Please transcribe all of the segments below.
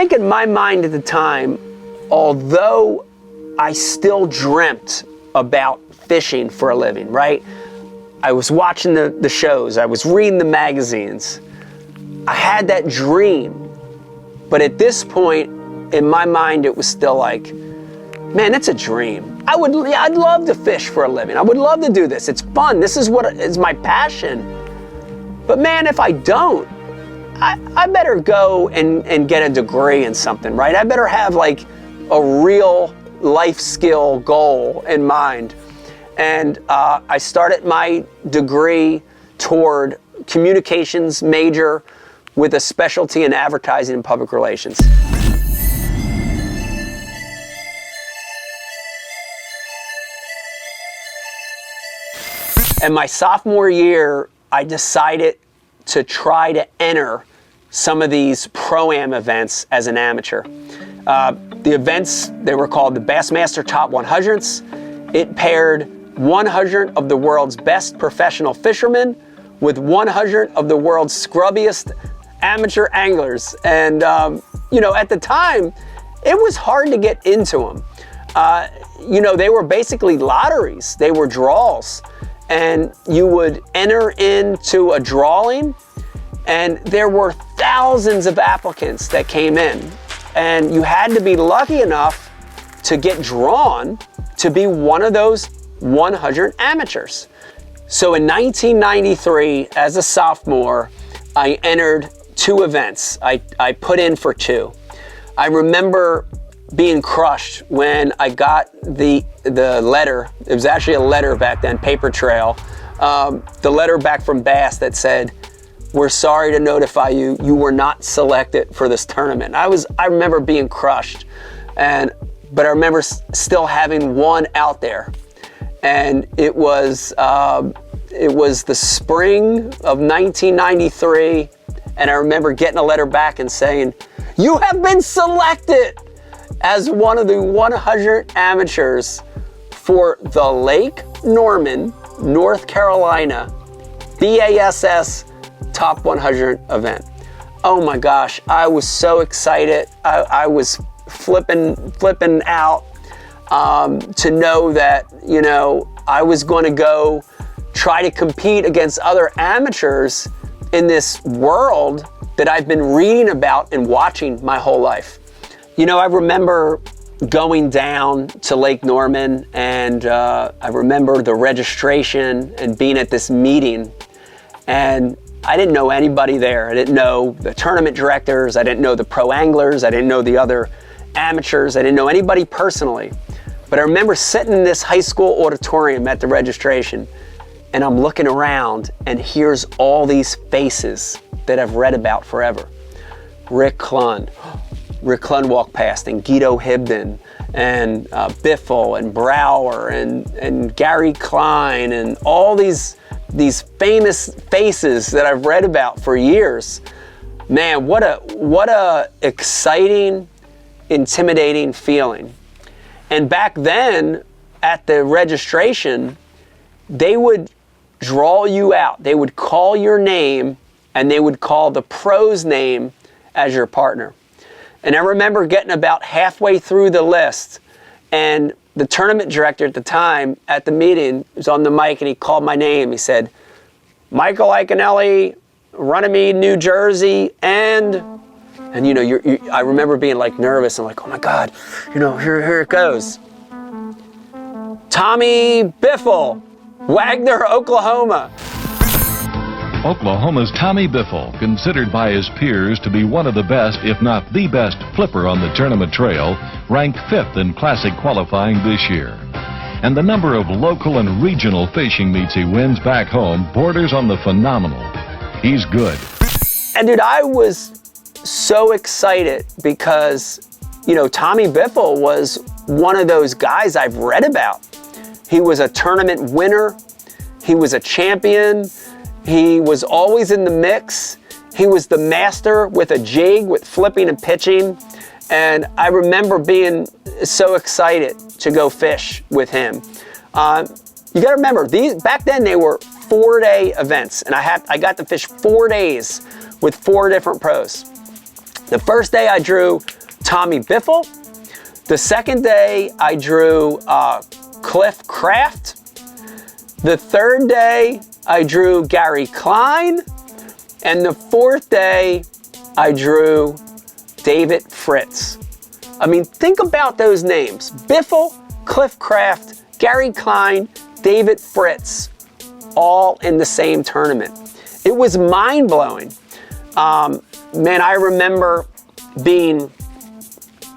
think in my mind at the time, although I still dreamt about fishing for a living, right? I was watching the shows, I was reading the magazines. I had that dream. But at this point, in my mind, it was still like, man, it's a dream. I'd love to fish for a living. I would love to do this. It's fun. This is what is my passion. But man, if I don't, I better go and get a degree in something, right? I better have like a real life skill goal in mind. And I started my degree toward communications major with a specialty in advertising and public relations. And my sophomore year, I decided to try to enter some of these Pro-Am events as an amateur. The events, they were called the Bassmaster Top 100s. It paired 100 of the world's best professional fishermen with 100 of the world's scrubbiest amateur anglers. And, you know, at the time, it was hard to get into them. You know, they were basically lotteries. They were draws. And you would enter into a drawing, and there were thousands of applicants that came in. And you had to be lucky enough to get drawn to be one of those 100 amateurs. So in 1993, as a sophomore, I entered 2 events. I put in for 2. I remember being crushed when I got the letter. It was actually a letter back then, paper trail. The letter back from Bass that said, "We're sorry to notify you, you were not selected for this tournament." I remember being crushed, but I remember still having one out there, and it was the spring of 1993, and I remember getting a letter back and saying, "You have been selected as one of the 100 amateurs for the Lake Norman, North Carolina BASS Top 100 event." Oh my gosh, I was so excited. I was flipping out to know that, you know, I was going to go try to compete against other amateurs in this world that I've been reading about and watching my whole life. You know, I remember going down to Lake Norman, and I remember the registration and being at this meeting, and I didn't know anybody there. I didn't know the tournament directors. I didn't know the pro anglers. I didn't know the other amateurs. I didn't know anybody personally. But I remember sitting in this high school auditorium at the registration, and I'm looking around, and here's all these faces that I've read about forever. Rick Clunn walked past, and Guido Hibden, and Biffle, and Brower, and Gary Klein, and all these famous faces that I've read about for years. Man, what a exciting, intimidating feeling. And back then, at the registration, they would draw you out. They would call your name, and they would call the pro's name as your partner. And I remember getting about halfway through the list, and the tournament director at the time at the meeting was on the mic, and he called my name. He said, "Michael Iaconelli, Runnymede, New Jersey, and you know, I remember being like nervous. I'm like, oh my God, you know, here it goes. Tommy Biffle, Wagner, Oklahoma." Oklahoma's Tommy Biffle, considered by his peers to be one of the best, if not the best, flipper on the tournament trail, ranked 5th in classic qualifying this year. And the number of local and regional fishing meets he wins back home borders on the phenomenal. He's good. And dude, I was so excited because, you know, Tommy Biffle was one of those guys I've read about. He was a tournament winner. He was a champion. He was always in the mix. He was the master with a jig, with flipping and pitching. And I remember being so excited to go fish with him. You gotta remember, back then they were 4-day events, and I got to fish 4 days with 4 different pros. The first day I drew Tommy Biffle. The second day I drew Cliff Kraft. The third day I drew Gary Klein. And the fourth day I drew David Fritz. I mean, think about those names. Biffle, Cliff Kraft, Gary Klein, David Fritz, all in the same tournament. It was mind-blowing. Man, I remember being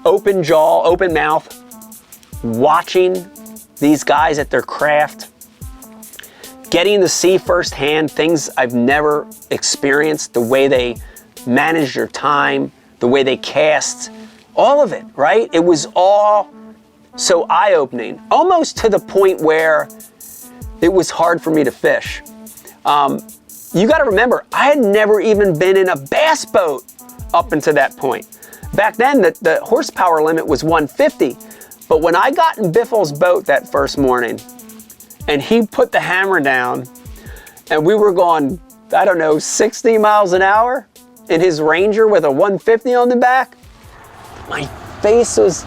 open jaw, open mouth, watching these guys at their craft, getting to see firsthand things I've never experienced, the way they manage their time, the way they cast, all of it, right? It was all so eye-opening, almost to the point where it was hard for me to fish. You got to remember, I had never even been in a bass boat up until that point. Back then, the horsepower limit was 150, but when I got in Biffle's boat that first morning, and he put the hammer down, and we were going, I don't know, 60 miles an hour in his Ranger with a 150 on the back, my face was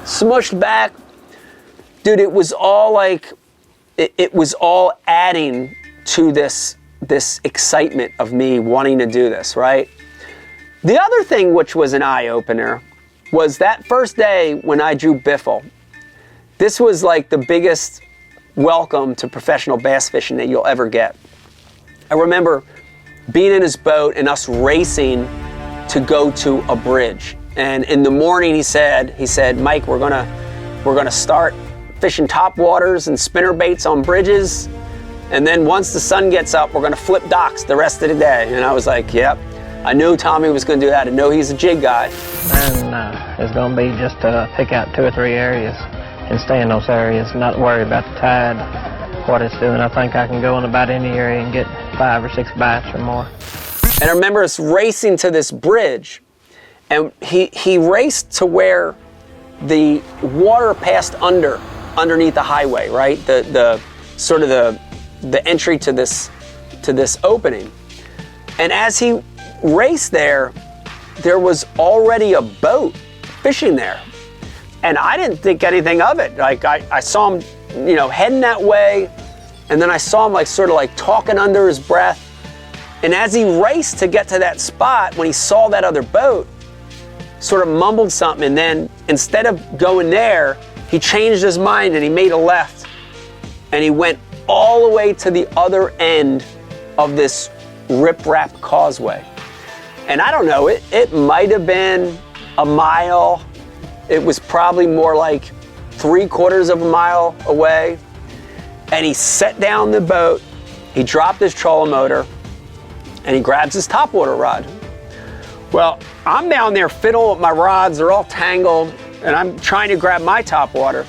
smushed back. Dude, it was all like, it was all adding to this excitement of me wanting to do this, right? The other thing which was an eye-opener was that first day when I drew Biffle. This was like the biggest welcome to professional bass fishing that you'll ever get. I remember being in his boat and us racing to go to a bridge. And in the morning he said, Mike, we're gonna start fishing top waters and spinner baits on bridges. And then once the sun gets up, we're gonna flip docks the rest of the day. And I was like, yep. I knew Tommy was gonna do that. I know he's a jig guy. And it's gonna be just to pick out 2 or 3 areas and stay in those areas, not worry about the tide, what it's doing. I think I can go in about any area and get 5 or 6 bites or more. And I remember us racing to this bridge, and he raced to where the water passed underneath the highway, right? The sort of the entry to this opening. And as he raced there was already a boat fishing there. And I didn't think anything of it. Like I saw him, heading that way, and then I saw him sort of talking under his breath. And as he raced to get to that spot, when he saw that other boat, sort of mumbled something, and then instead of going there, he changed his mind and he made a left, and he went all the way to the other end of this riprap causeway. And I don't know, it might have been a mile. It was probably more like 3/4 of a mile away. And he set down the boat, he dropped his trolling motor, and he grabs his topwater rod. Well, I'm down there fiddling with my rods, they're all tangled, and I'm trying to grab my topwater.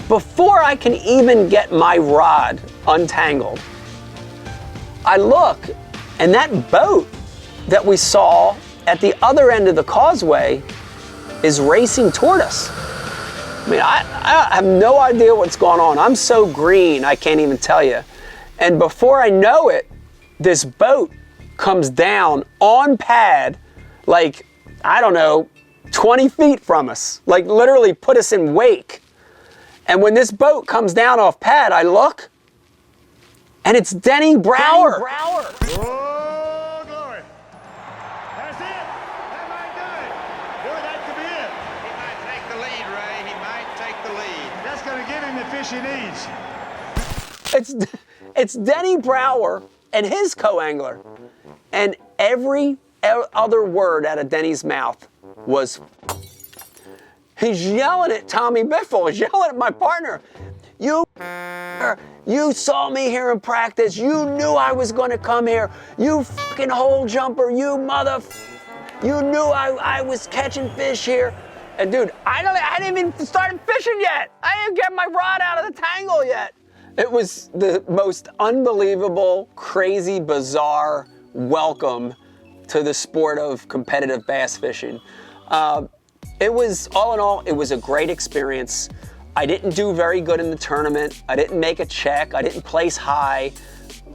Before I can even get my rod untangled, I look, and that boat that we saw at the other end of the causeway is racing toward us. I mean, I have no idea what's going on. I'm so green, I can't even tell you. And before I know it, this boat comes down on pad, I don't know, 20 feet from us, literally put us in wake. And when this boat comes down off pad, I look, and it's Denny Brower. Oh, glory. That's it. That might do it. Boy, that could be it. He might take the lead, Ray. He might take the lead. That's going to give him the fish he needs. It's Denny Brower and his co-angler. And every other word out of Denny's mouth was, he's yelling at Tommy Biffle, he's yelling at my partner. You saw me here in practice. You knew I was going to come here. You fucking hole jumper, you You knew I was catching fish here. And dude, I didn't even start fishing yet. I didn't get my rod out of the tangle yet. It was the most unbelievable, crazy, bizarre welcome to the sport of competitive bass fishing. It was, all in all, it was a great experience. I didn't do very good in the tournament. I didn't make a check. I didn't place high.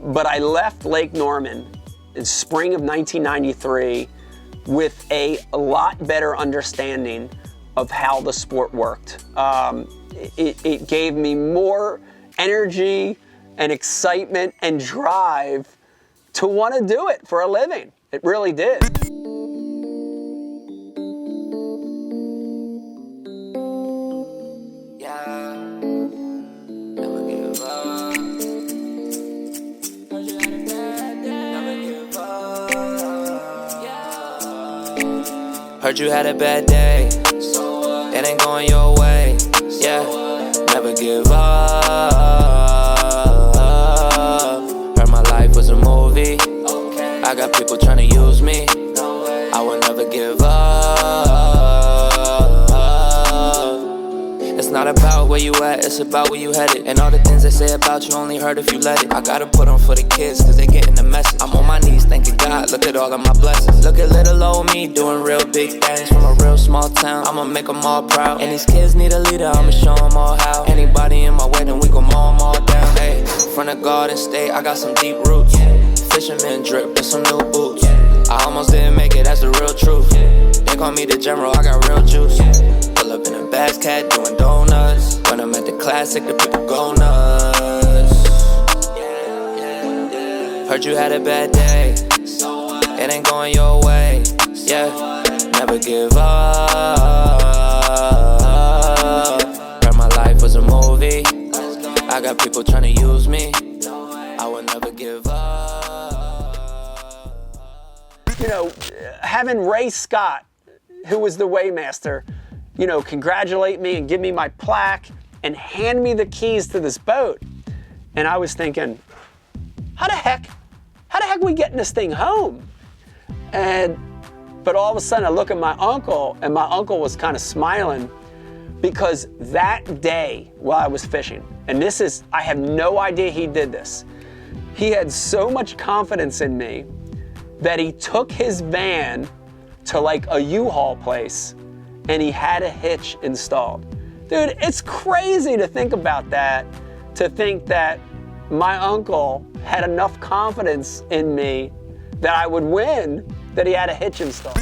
But I left Lake Norman in spring of 1993 with a lot better understanding of how the sport worked. It gave me more energy and excitement and drive to want to do it for a living. It really did. Heard you had a bad day, it ain't going your way, yeah, never give up. Heard my life was a movie, I got people trying to use me, I will never give up. It's not about where you at, it's about where you headed. And all the things they say about you only heard if you let it. I gotta put on for the kids, cause they getting the message. I'm on my knees, thanking God, look at all of my blessings. Look at little old me, doing real big things from a real small town. I'ma make them all proud. And these kids need a leader, I'ma show them all how. Anybody in my way, then we gon' mow them all down. Hey, from the Garden State, I got some deep roots. Fisherman drip with some new boots. I almost didn't make it, that's the real truth. They call me the general, I got real juice. Pull up in a Bascat doing donuts. When I'm at the classic, the people go nuts. Heard you had a bad day, it ain't going your way, yeah, never give up. Heard my life was a movie, I got people trying to use me, I will never give up. You know, having Ray Scott, who was the weighmaster, you know, congratulate me and give me my plaque and hand me the keys to this boat. And I was thinking, how the heck we getting this thing home? But all of a sudden I look at my uncle, and my uncle was kind of smiling, because that day while I was fishing, and I have no idea he did this, he had so much confidence in me that he took his van to like a U-Haul place and he had a hitch installed. Dude, it's crazy to think about that, to think that my uncle had enough confidence in me that I would win, that he had a hitch installed.